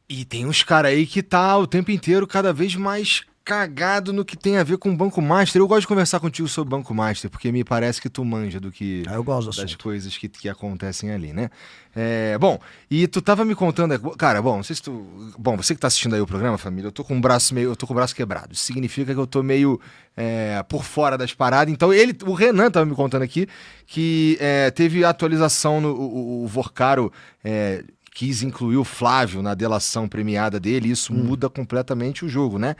E tem uns caras aí que tá o tempo inteiro cada vez mais cagado no que tem a ver com o Banco Master. Eu gosto de conversar contigo sobre o Banco Master, porque me parece que tu manja do que Eu gosto do das assunto. coisas que acontecem ali, né? Bom, e tu tava me contando, cara, bom, não sei se tu, bom, você que tá assistindo aí o programa, família, eu tô com o braço quebrado. Isso significa que eu tô meio por fora das paradas. Então o Renan tava me contando aqui que teve atualização no o Vorcaro quis incluir o Flávio na delação premiada dele, e isso muda completamente o jogo, né?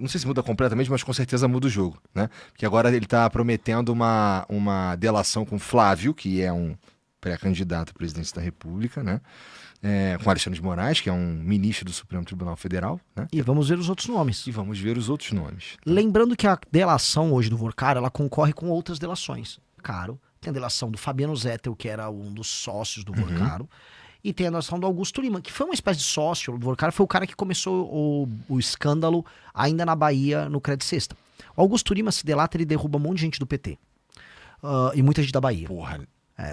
Não sei se muda completamente, mas com certeza muda o jogo, né? Porque agora ele tá prometendo uma delação com o Flávio, que é um pré-candidato à presidência da República, né? Com Alexandre de Moraes, que é um ministro do Supremo Tribunal Federal, né? E vamos ver os outros nomes. E vamos ver os outros nomes. Tá? Lembrando que a delação hoje do Vorcaro, ela concorre com outras delações. Caro, tem a delação do Fabiano Zettel, que era um dos sócios do Vorcaro, e tem a delação do Augusto Lima, que foi uma espécie de sócio do Vorcaro, foi o cara que começou o escândalo ainda na Bahia, no Credit Sexta. O Augusto Lima se delata, ele derruba um monte de gente do PT. E muita gente da Bahia. Porra.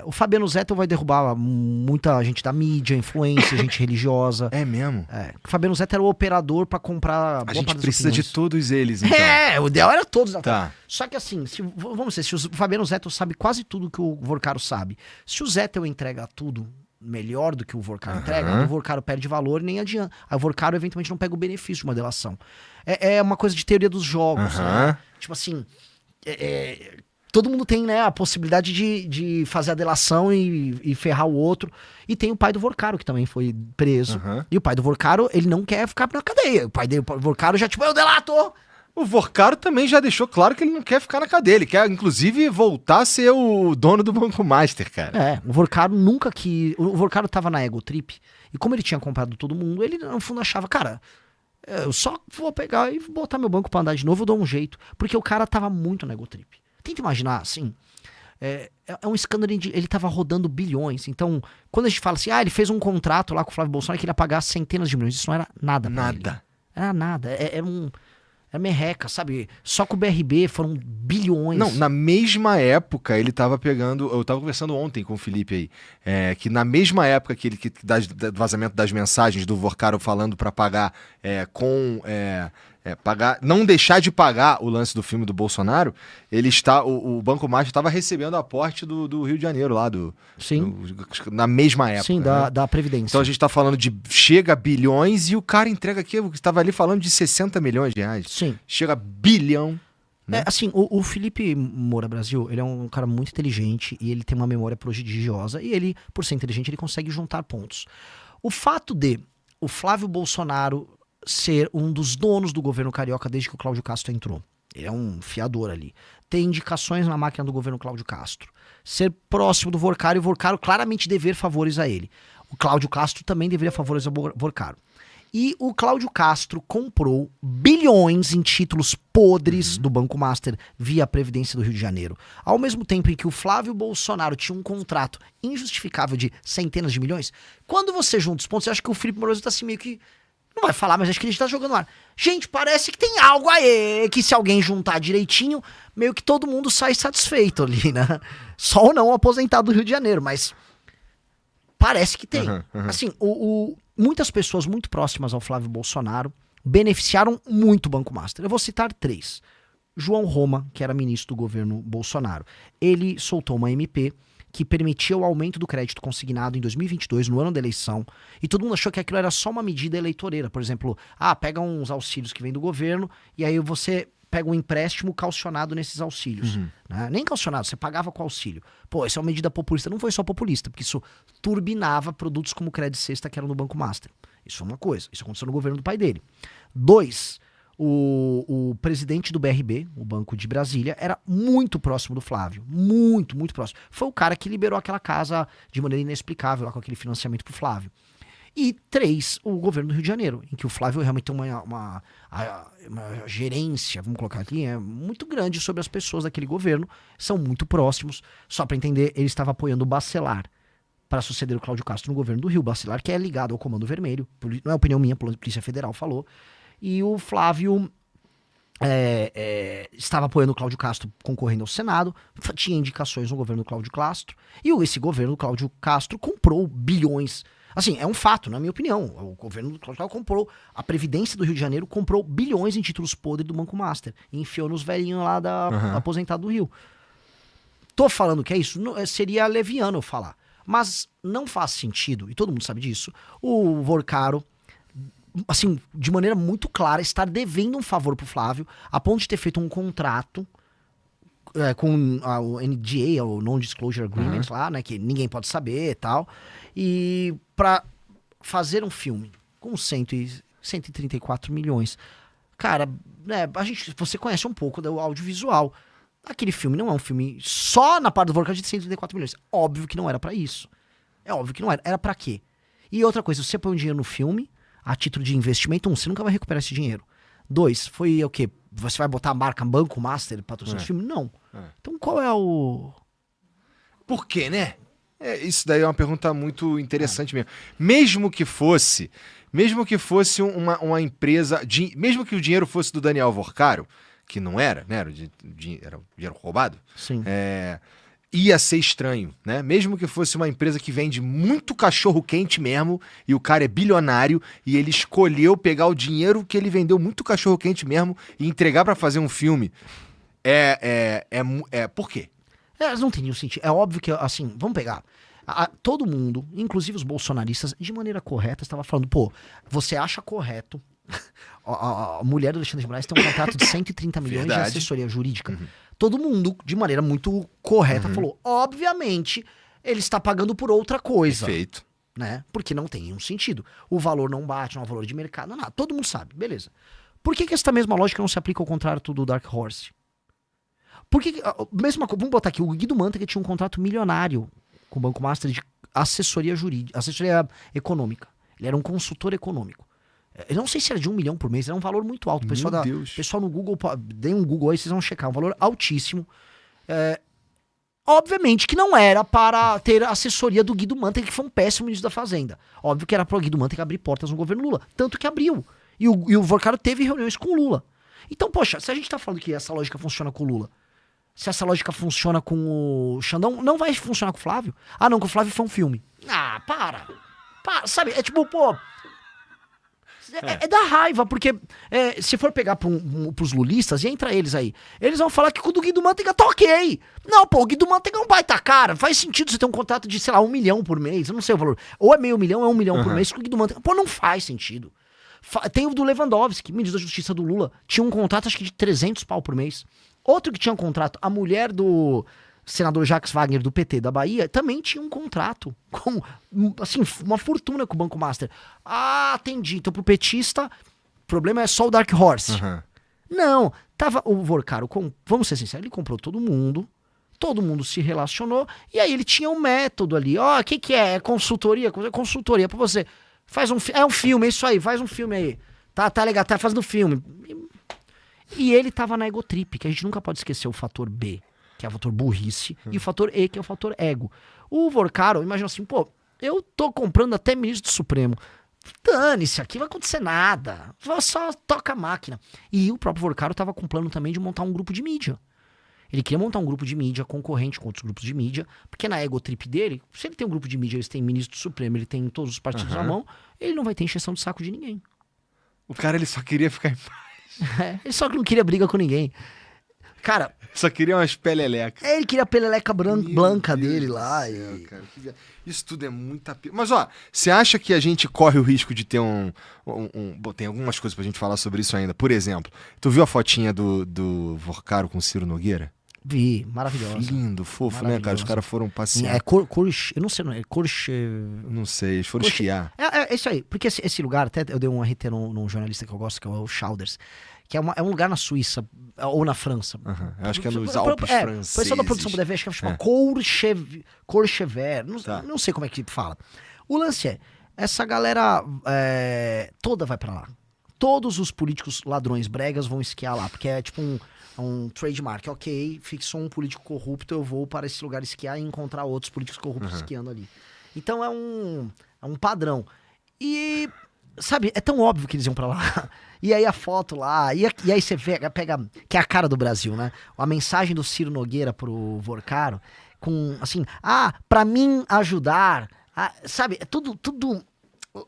O Fabiano Zettel vai derrubar muita gente da mídia, influência, gente religiosa. É mesmo? O Fabiano Zettel era o operador pra comprar. A gente precisa de todos eles, então. O ideal era todos. Tá. Só que assim, vamos dizer, se o Fabiano Zettel sabe quase tudo que o Vorcaro sabe, se o Zettel entrega tudo melhor do que o Vorcaro entrega, o Vorcaro perde valor e nem adianta. Aí o Vorcaro eventualmente não pega o benefício de uma delação. É uma coisa de teoria dos jogos, né? Tipo assim, todo mundo tem, né, a possibilidade de fazer a delação e ferrar o outro. E tem o pai do Vorcaro, que também foi preso. E o pai do Vorcaro, ele não quer ficar na cadeia. O pai do Vorcaro já, tipo, eu delato! O Vorcaro também já deixou claro que ele não quer ficar na cadeia. Ele quer, inclusive, voltar a ser o dono do Banco Master, cara. O Vorcaro nunca que... O Vorcaro tava na Ego Trip. E como ele tinha comprado todo mundo, ele, no fundo, achava, cara, eu só vou pegar e botar meu banco pra andar de novo, eu dou um jeito. Porque o cara tava muito na Ego Trip. Tenta imaginar, assim, é um escândalo, ele tava rodando bilhões. Então, quando a gente fala assim, ele fez um contrato lá com o Flávio Bolsonaro que ele ia pagar centenas de milhões, isso não era nada pra ele. Era nada, era merreca, sabe? Só com o BRB foram bilhões. Não, na mesma época ele tava pegando, eu tava conversando ontem com o Felipe aí, que na mesma época que ele do vazamento das mensagens do Vorcaro falando pra pagar pagar, não deixar de pagar o lance do filme do Bolsonaro, o Banco Master estava recebendo aporte do Rio de Janeiro lá na mesma época. Sim, né? da Previdência. Então a gente tá falando de chega a bilhões e o cara entrega aqui, estava ali falando de 60 milhões de reais. Sim. Chega a bilhão. Né? Assim, o Felipe Moura Brasil, ele é um cara muito inteligente e ele tem uma memória prodigiosa e ele, por ser inteligente, ele consegue juntar pontos. O fato de o Flávio Bolsonaro ser um dos donos do governo carioca desde que o Cláudio Castro entrou. Ele é um fiador ali. Tem indicações na máquina do governo Cláudio Castro. Ser próximo do Vorcaro e o Vorcaro claramente dever favores a ele. O Cláudio Castro também deveria favores ao Vorcaro. E o Cláudio Castro comprou bilhões em títulos podres do Banco Master via a Previdência do Rio de Janeiro. Ao mesmo tempo em que o Flávio Bolsonaro tinha um contrato injustificável de centenas de milhões, quando você junta os pontos, você acha que o Felipe Moroso tá assim meio que... Não vai falar, mas acho que a gente tá jogando no ar. Gente, parece que tem algo aí, que se alguém juntar direitinho, meio que todo mundo sai satisfeito ali, né? Só ou não o aposentado do Rio de Janeiro, mas parece que tem. Assim, muitas pessoas muito próximas ao Flávio Bolsonaro beneficiaram muito o Banco Master. Eu vou citar 3. João Roma, que era ministro do governo Bolsonaro. Ele soltou uma MP que permitia o aumento do crédito consignado em 2022, no ano da eleição, e todo mundo achou que aquilo era só uma medida eleitoreira. Por exemplo, pega uns auxílios que vem do governo, e aí você pega um empréstimo calcionado nesses auxílios. Né? Nem calcionado, você pagava com auxílio. Pô, essa é uma medida populista. Não foi só populista, porque isso turbinava produtos como o Credit Sexta, que eram no Banco Master. Isso é uma coisa. Isso aconteceu no governo do pai dele. 2, o presidente do BRB, o Banco de Brasília, era muito próximo do Flávio. Muito, muito próximo. Foi o cara que liberou aquela casa de maneira inexplicável, lá com aquele financiamento pro Flávio. E 3, o governo do Rio de Janeiro, em que o Flávio realmente tem uma gerência, vamos colocar aqui, muito grande sobre as pessoas daquele governo, são muito próximos. Só para entender, ele estava apoiando o Bacelar para suceder o Cláudio Castro no governo do Rio. Bacelar, que é ligado ao Comando Vermelho, não é opinião minha, a Polícia Federal falou. E o Flávio estava apoiando o Cláudio Castro concorrendo ao Senado, tinha indicações no governo do Cláudio Castro, e esse governo do Cláudio Castro comprou bilhões. Assim, é um fato, na minha opinião. O governo do Collor comprou, a Previdência do Rio de Janeiro comprou bilhões em títulos podres do Banco Master e enfiou nos velhinhos lá da aposentado do Rio. Tô falando que é isso, seria leviano eu falar. Mas não faz sentido, e todo mundo sabe disso, o Vorcaro, assim, de maneira muito clara, estar devendo um favor pro Flávio, a ponto de ter feito um contrato com o NDA, o Non-Disclosure Agreement lá, né, que ninguém pode saber e tal, e pra fazer um filme com 134 milhões. Cara, né, você conhece um pouco do audiovisual. Aquele filme não é um filme só na parte do Vorcaro de 134 milhões. Óbvio que não era pra isso. É óbvio que não era. Era pra quê? E outra coisa, você põe um dinheiro no filme, a título de investimento, você nunca vai recuperar esse dinheiro. 2, foi o quê? Você vai botar a marca Banco Master patrocínio do filme? Não. Então qual é o... Por quê, né? Isso daí é uma pergunta muito interessante mesmo. Mesmo que fosse uma empresa... mesmo que o dinheiro fosse do Daniel Vorcaro, que não era, né? Era dinheiro roubado. Sim. Ia ser estranho, né? Mesmo que fosse uma empresa que vende muito cachorro quente mesmo, e o cara é bilionário, e ele escolheu pegar o dinheiro que ele vendeu muito cachorro quente mesmo e entregar pra fazer um filme. Por quê? Não tem nenhum sentido. É óbvio que, assim, vamos pegar. Todo mundo, inclusive os bolsonaristas, de maneira correta, estava falando, pô, você acha correto a mulher do Alexandre de Moraes tem um contrato de 130 milhões de assessoria jurídica. Todo mundo, de maneira muito correta, falou, obviamente, ele está pagando por outra coisa. Perfeito. Né? Porque não tem nenhum sentido. O valor não bate, não é o valor de mercado, não, nada. Todo mundo sabe, beleza. Por que essa mesma lógica não se aplica ao contrato do Dark Horse? Vamos botar aqui, o Guido Mantega tinha um contrato milionário com o Banco Master de assessoria jurídica, assessoria econômica. Ele era um consultor econômico. Eu não sei se era de 1 milhão por mês, era um valor muito alto. Pessoal no Google, dê um Google aí, vocês vão checar, um valor altíssimo. Obviamente que não era para ter a assessoria do Guido Mantega, que foi um péssimo ministro da Fazenda. Óbvio que era para o Guido Mantega abrir portas no governo Lula, tanto que abriu. E o Vorcaro teve reuniões com o Lula. Então, poxa, se a gente tá falando que essa lógica funciona com o Lula, se essa lógica funciona com o Xandão, não vai funcionar com o Flávio? Ah, não, com o Flávio foi um filme. Ah, para, sabe? É tipo, pô... É da raiva, porque se for pegar pros lulistas, e entra eles aí, eles vão falar que com o do Guido Mantega tá ok. Não, pô, o Guido Mantega é um baita cara. Faz sentido você ter um contrato de, sei lá, 1 milhão por mês. Eu não sei o valor. Ou é meio milhão, é 1 milhão por mês com o Guido Mantega. Pô, não faz sentido. Tem o do Lewandowski, ministro da Justiça do Lula. Tinha um contrato, acho que de 300 pau por mês. Outro que tinha um contrato, a mulher do senador Jacques Wagner, do PT da Bahia, também tinha um contrato com, assim, uma fortuna com o Banco Master. Ah, entendi. Então pro petista, o problema é só o Dark Horse. Não, tava o Vorcaro, vamos ser sinceros, ele comprou todo mundo se relacionou, e aí ele tinha um método ali. Ó, o que é? É consultoria? Consultoria pra você. É um filme, é isso aí, faz um filme aí. Tá legal, tá fazendo filme. E ele tava na egotrip, que a gente nunca pode esquecer o fator B, que é o fator burrice, e o fator E, que é o fator ego. O Vorcaro, imagina assim, pô, eu tô comprando até ministro do Supremo. Dane-se, aqui não vai acontecer nada. Só toca a máquina. E o próprio Vorcaro tava com plano também de montar um grupo de mídia. Ele queria montar um grupo de mídia concorrente com outros grupos de mídia, porque na egotrip dele, se ele tem um grupo de mídia, ele tem ministro do Supremo, ele tem todos os partidos na mão, ele não vai ter encheção de saco de ninguém. O cara, ele só queria ficar em paz. Ele só não queria briga com ninguém. Cara... Só queria umas perelecas. Ele queria a peleleca branca dele lá. Céu, cara. Isso tudo é muita... Mas, ó, você acha que a gente corre o risco de ter Bom, tem algumas coisas pra gente falar sobre isso ainda. Por exemplo, tu viu a fotinha do Vorcaro com o Ciro Nogueira? Vi, maravilhosa. Lindo, fofo, né, cara? Os caras foram passear. Eu não sei, não é Não sei, eles foram esquiar. É isso aí, porque esse lugar, até eu dei um RT num jornalista que eu gosto, que é o Schauders, que é um lugar na Suíça, ou na França. Eu acho que é nos Alpes franceses. O pessoal da produção puder ver, acho que chama Courchevel, não sei como é que fala. O lance essa galera toda vai pra lá. Todos os políticos ladrões bregas vão esquiar lá, porque é tipo um trademark. Ok, fixou um político corrupto, eu vou para esse lugar esquiar e encontrar outros políticos corruptos esquiando ali. Então é um padrão. E, sabe, é tão óbvio que eles iam pra lá. E aí a foto lá, e aí você pega, que é a cara do Brasil, né? A mensagem do Ciro Nogueira pro Vorcaro, com assim, pra mim ajudar Sabe, é tudo,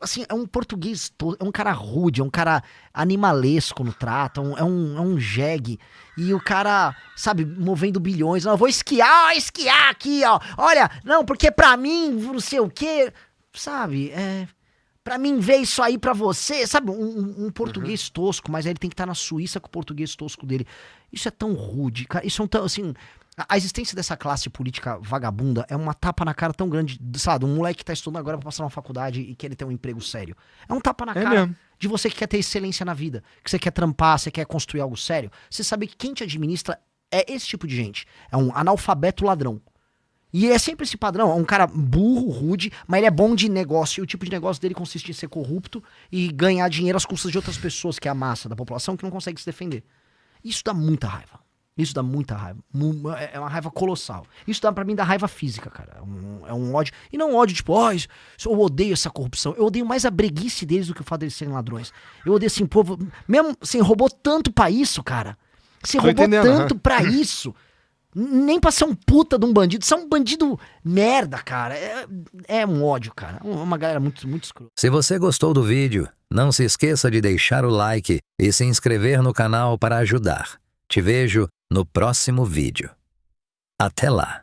assim, é um português, é um cara rude, é um cara animalesco no trato, é um jegue. E o cara, sabe, movendo bilhões. Não, eu vou esquiar aqui, ó. Olha, não, porque pra mim, não sei o quê. Sabe, pra mim ver isso aí pra você. Sabe, um português tosco, mas aí ele tem que estar na Suíça com o português tosco dele. Isso é tão rude, cara. Isso é tão, assim... A existência dessa classe política vagabunda é uma tapa na cara tão grande, sabe? Um moleque que tá estudando agora pra passar na faculdade e querer ter um emprego sério. É um tapa na cara mesmo. de você que quer ter excelência na vida, que você quer trampar, você quer construir algo sério. Você sabe que quem te administra é esse tipo de gente. É um analfabeto ladrão. E é sempre esse padrão, é um cara burro, rude, mas ele é bom de negócio. E o tipo de negócio dele consiste em ser corrupto e ganhar dinheiro às custas de outras pessoas, que é a massa da população, que não consegue se defender. Isso dá muita raiva. Isso dá muita raiva. É uma raiva colossal. Isso pra mim dá raiva física, cara. É um ódio. E não um ódio tipo, eu odeio essa corrupção. Eu odeio mais a breguice deles do que o fato deles serem ladrões. Eu odeio assim, povo. Mesmo assim, roubou tanto pra isso, cara. Você roubou tanto pra isso. Nem pra ser um puta de um bandido. Você é um bandido merda, cara. É um ódio, cara. Uma galera muito, muito escrota. Se você gostou do vídeo, não se esqueça de deixar o like e se inscrever no canal para ajudar. Te vejo no próximo vídeo. Até lá!